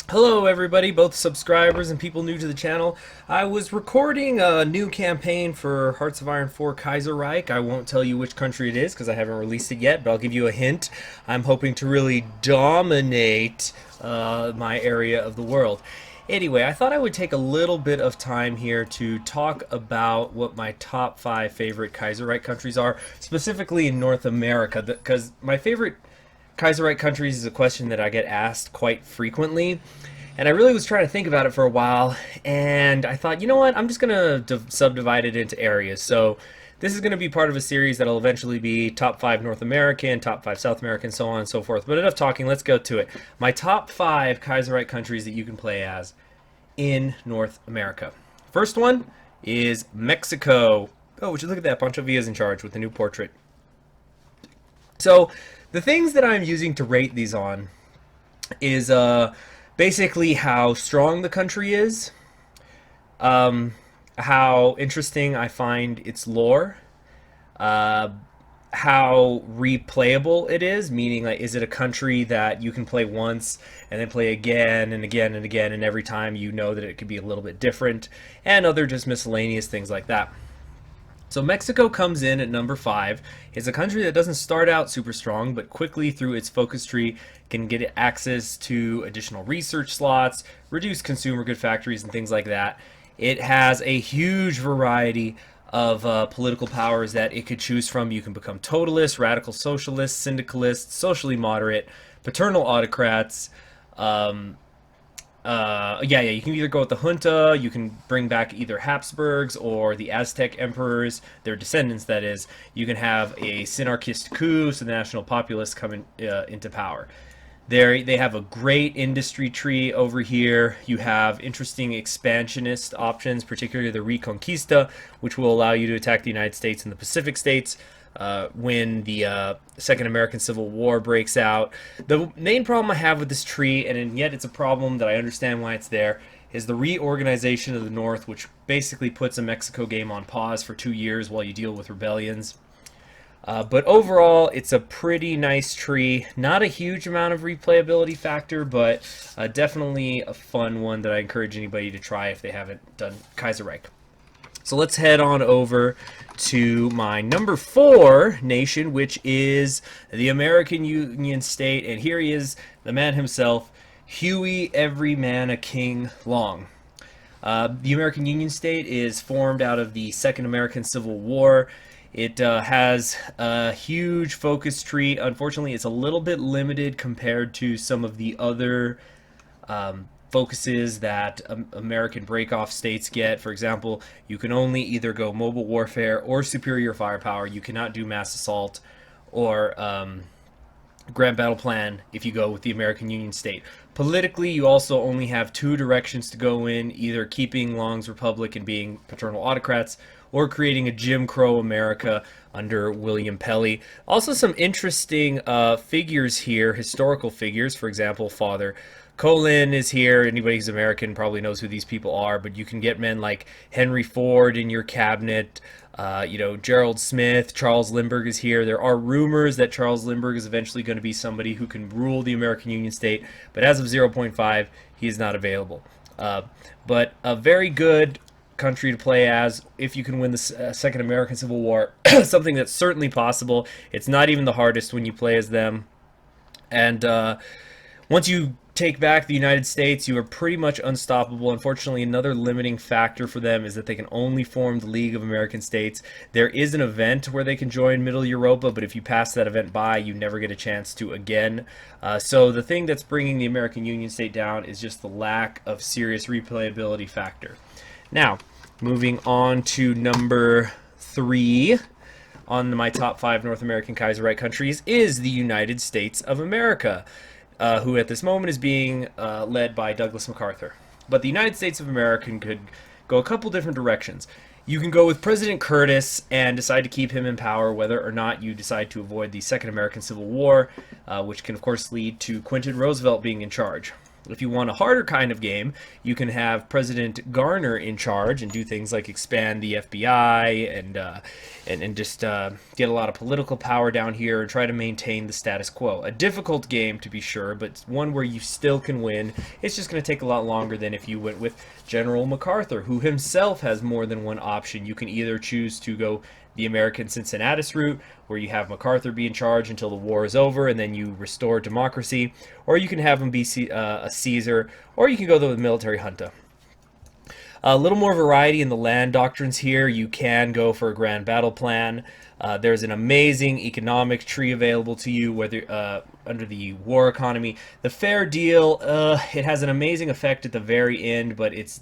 Hello everybody, both subscribers and people new to the channel. I was recording a new campaign for Hearts of Iron 4 Kaiserreich. I won't tell you which country it is because I haven't released it yet, but I'll give you a hint. I'm hoping to really dominate my area of the world. Anyway, I thought I would take a little bit of time here to talk about what my top 5 favorite Kaiserreich countries are, specifically in North America, because my favorite Kaiserreich countries is a question that I get asked quite frequently. And I really was trying to think about it for a while, and I thought, you know what, I'm just going to subdivide it into areas. So this is going to be part of a series that'll eventually be top 5 North American, top 5 South American, so on and so forth. But enough talking, let's go to it. My top 5 Kaiserreich countries that you can play as in North America. First one is Mexico. Oh, would you look at that? Pancho Villa's in charge with the new portrait. So the things that I'm using to rate these on is basically how strong the country is, how interesting I find its lore, uh, how replayable it is, meaning like is it a country that you can play once and then play again and again and again, and every time you know that it could be a little bit different, and other just miscellaneous things like that. So Mexico comes in at number 5. It's a country that doesn't start out super strong, but quickly through its focus tree can get access to additional research slots, reduce consumer good factories, and things like that. It has a huge variety of political powers that it could choose from. You can become totalist, radical socialist, syndicalist, socially moderate, paternal autocrats, um, you can either go with the junta, you can bring back either Habsburgs or the Aztec emperors, their descendants, that is. You can have a synarchist coup, so the national populace come into power. They have a great industry tree over here. You have interesting expansionist options, particularly the Reconquista, which will allow you to attack the United States and the Pacific states when the Second American Civil War breaks out. The main problem I have with this tree, and yet it's a problem that I understand why it's there, is the reorganization of the North, which basically puts a Mexico game on pause for 2 years while you deal with rebellions. But overall, it's a pretty nice tree. Not a huge amount of replayability factor, but definitely a fun one that I encourage anybody to try if they haven't done Kaiserreich. So let's head on over to my number 4 nation, which is the American Union State. And here he is, the man himself, Huey Every Man a King Long. The American Union State is formed out of the Second American Civil War. It has a huge focus tree. Unfortunately, it's a little bit limited compared to some of the other focuses that American break-off states get. For example, you can only either go mobile warfare or superior firepower. You cannot do mass assault or grand battle plan if you go with the American Union State. Politically, you also only have 2 directions to go in, either keeping Long's Republic and being paternal autocrats, or creating a Jim Crow America under William Pelly. Also some interesting figures here, historical figures. For example, Father Colin is here. Anybody who's American probably knows who these people are, but you can get men like Henry Ford in your cabinet. Gerald Smith, Charles Lindbergh is here. There are rumors that Charles Lindbergh is eventually going to be somebody who can rule the American Union State, but as of 0.5, he is not available. But a very good country to play as if you can win the Second American Civil War. Something that's certainly possible. It's not even the hardest when you play as them. And once you take back the United States, you are pretty much unstoppable. Unfortunately, another limiting factor for them is that they can only form the League of American States. There is an event where they can join Middle Europa, but if you pass that event by, you never get a chance to again. So the thing that's bringing the American Union State down is just the lack of serious replayability factor. Now, moving on to number 3 on my top 5 North American Kaiserreich countries is the United States of America, who at this moment is being led by Douglas MacArthur. But the United States of America could go a couple different directions. You can go with President Curtis and decide to keep him in power, whether or not you decide to avoid the Second American Civil War, which can of course lead to Quentin Roosevelt being in charge. If you want a harder kind of game, you can have President Garner in charge and do things like expand the FBI and just get a lot of political power down here and try to maintain the status quo. A difficult game to be sure, but one where you still can win. It's just going to take a lot longer than if you went with General MacArthur, who himself has more than one option. You can either choose to go the American Cincinnatus route, where you have MacArthur be in charge until the war is over and then you restore democracy, or you can have him be a Caesar, or you can go the military junta. A little more variety in the land doctrines here. You can go for a grand battle plan. There's an amazing economic tree available to you, whether under the war economy. The fair deal, it has an amazing effect at the very end, but it's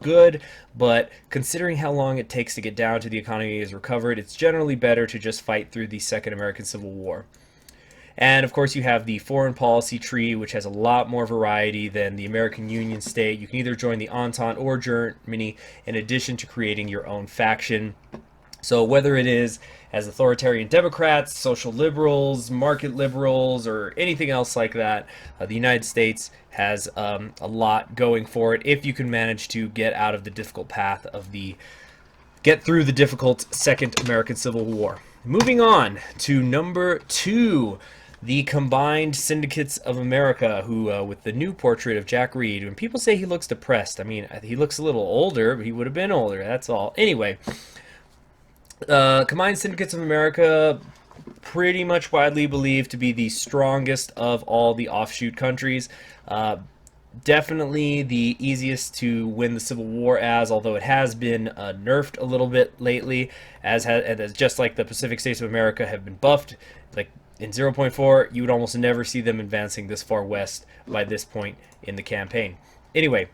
good. But considering how long it takes to get down to the economy is recovered, it's generally better to just fight through the Second American Civil War. And of course, you have the foreign policy tree, which has a lot more variety than the American Union state. You can either join the Entente or Germany, in addition to creating your own faction. So whether it is as authoritarian Democrats, social liberals, market liberals, or anything else like that, the United States has a lot going for it if you can manage to get out of the difficult path of get through the difficult Second American Civil War. Moving on to number 2. The Combined Syndicates of America, who, with the new portrait of Jack Reed, when people say he looks depressed, I mean, he looks a little older, but he would have been older, that's all. Anyway, Combined Syndicates of America, pretty much widely believed to be the strongest of all the offshoot countries. Definitely the easiest to win the Civil War as, although it has been nerfed a little bit lately, as just like the Pacific States of America have been buffed. Like in 0.4, you would almost never see them advancing this far west by this point in the campaign. Anyway,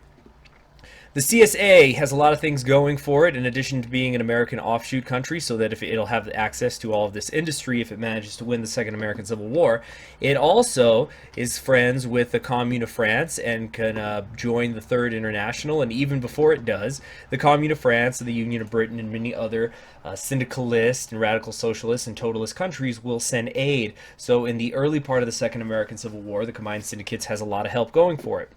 the CSA has a lot of things going for it, in addition to being an American offshoot country, so that if it'll have access to all of this industry if it manages to win the Second American Civil War. It also is friends with the Commune of France and can join the Third International, and even before it does, the Commune of France, the Union of Britain, and many other syndicalist and radical socialist and totalist countries will send aid. So in the early part of the Second American Civil War, the Combined Syndicates has a lot of help going for it.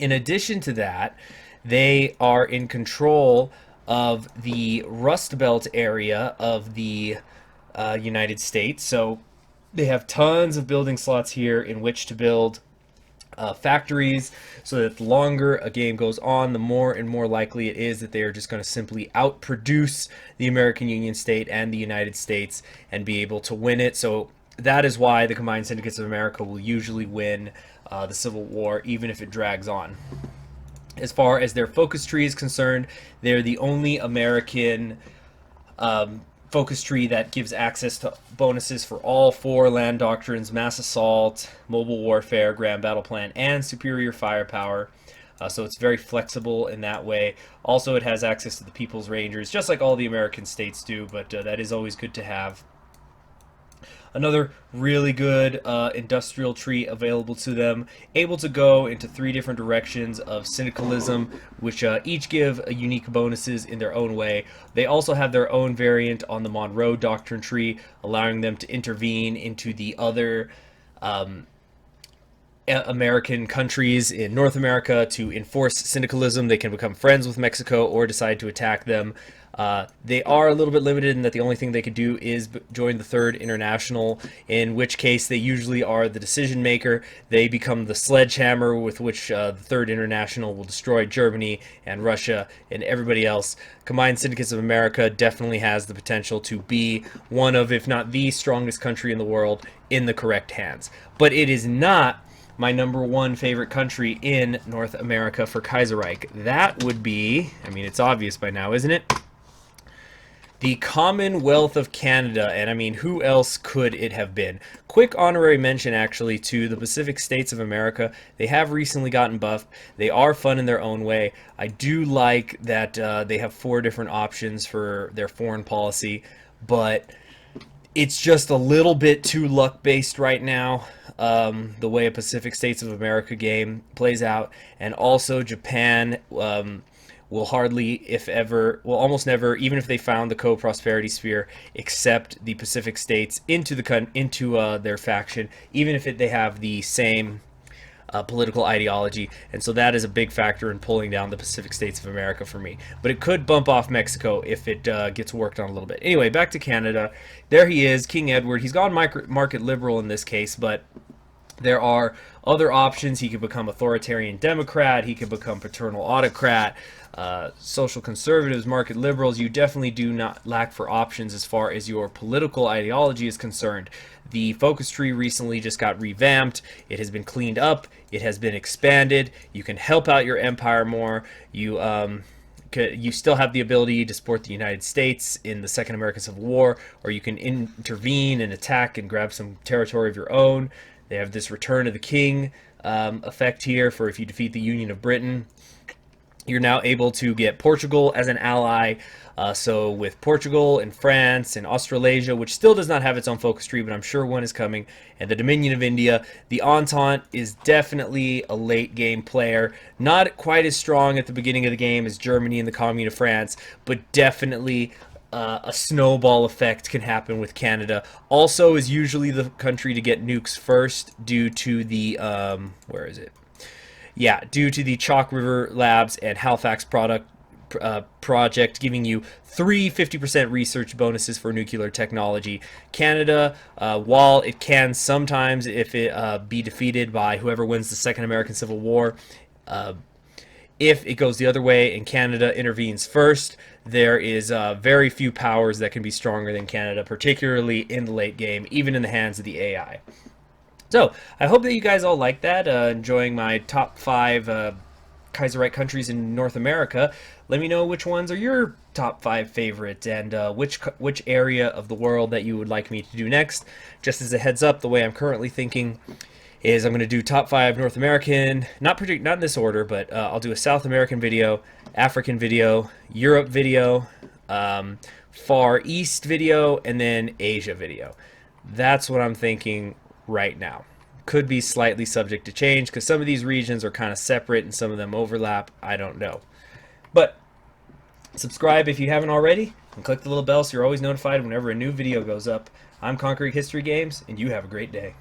In addition to that, they are in control of the Rust Belt area of the United States. So they have tons of building slots here in which to build factories, so that the longer a game goes on, the more and more likely it is that they are just going to simply outproduce the American Union state and the United States and be able to win it. So that is why the Combined Syndicates of America will usually win the Civil War, even if it drags on. As far as their focus tree is concerned, they're the only American focus tree that gives access to bonuses for all 4 land doctrines: mass assault, mobile warfare, grand battle plan, and superior firepower. So it's very flexible in that way. Also, it has access to the People's Rangers, just like all the American states do, but that is always good to have. Another really good industrial tree available to them, able to go into 3 different directions of syndicalism, which each give unique bonuses in their own way. They also have their own variant on the Monroe Doctrine tree, allowing them to intervene into the other American countries in North America to enforce syndicalism. They can become friends with Mexico or decide to attack them. They are a little bit limited in that the only thing they could do is join the Third International, in which case they usually are the decision maker. They become the sledgehammer with which the Third International will destroy Germany and Russia and everybody else. Combined Syndicates of America definitely has the potential to be one of, if not the strongest country in the world, in the correct hands. But it is not my number 1 favorite country in North America for Kaiserreich. That would be, I mean, it's obvious by now, isn't it? The Commonwealth of Canada, and I mean, who else could it have been? Quick honorary mention, actually, to the Pacific States of America. They have recently gotten buffed. They are fun in their own way. I do like that they have 4 different options for their foreign policy, but it's just a little bit too luck-based right now, the way a Pacific States of America game plays out. And also Japan will hardly, if ever, will almost never, even if they found the co-prosperity sphere, accept the Pacific States into their faction, even if they have the same political ideology, and so that is a big factor in pulling down the Pacific states of America for me. But it could bump off Mexico if it gets worked on a little bit. Anyway, back to Canada. There he is, King Edward. He's gone market liberal in this case, but there are other options. He could become authoritarian Democrat. He could become paternal autocrat. Social conservatives, market liberals, you definitely do not lack for options as far as your political ideology is concerned. The focus tree recently just got revamped. It has been cleaned up. It has been expanded. You can help out your empire more. You still have the ability to support the United States in the Second American Civil War, or you can intervene and attack and grab some territory of your own. They have this Return of the King effect here for if you defeat the Union of Britain. You're now able to get Portugal as an ally. So with Portugal and France and Australasia, which still does not have its own focus tree, but I'm sure one is coming, and the Dominion of India, the Entente is definitely a late game player. Not quite as strong at the beginning of the game as Germany and the Commune of France, but definitely a snowball effect can happen with Canada. Also is usually the country to get nukes first due to the, where is it? Yeah, due to the Chalk River Labs and Halifax project giving you 50% research bonuses for nuclear technology. Canada, while it can sometimes, if it be defeated by whoever wins the Second American Civil War, if it goes the other way and Canada intervenes first, there is very few powers that can be stronger than Canada, particularly in the late game, even in the hands of the AI. So, I hope that you guys all like that, enjoying my top 5 Kaiserreich countries in North America. Let me know which ones are your top 5 favorite, and which area of the world that you would like me to do next. Just as a heads up, the way I'm currently thinking is I'm going to do top 5 North American, not in this order, but I'll do a South American video, African video, Europe video, Far East video, and then Asia video. That's what I'm thinking right now. Could be slightly subject to change because some of these regions are kind of separate and some of them overlap. I don't know. But subscribe if you haven't already and click the little bell so you're always notified whenever a new video goes up. I'm Conquering History Games, and you have a great day.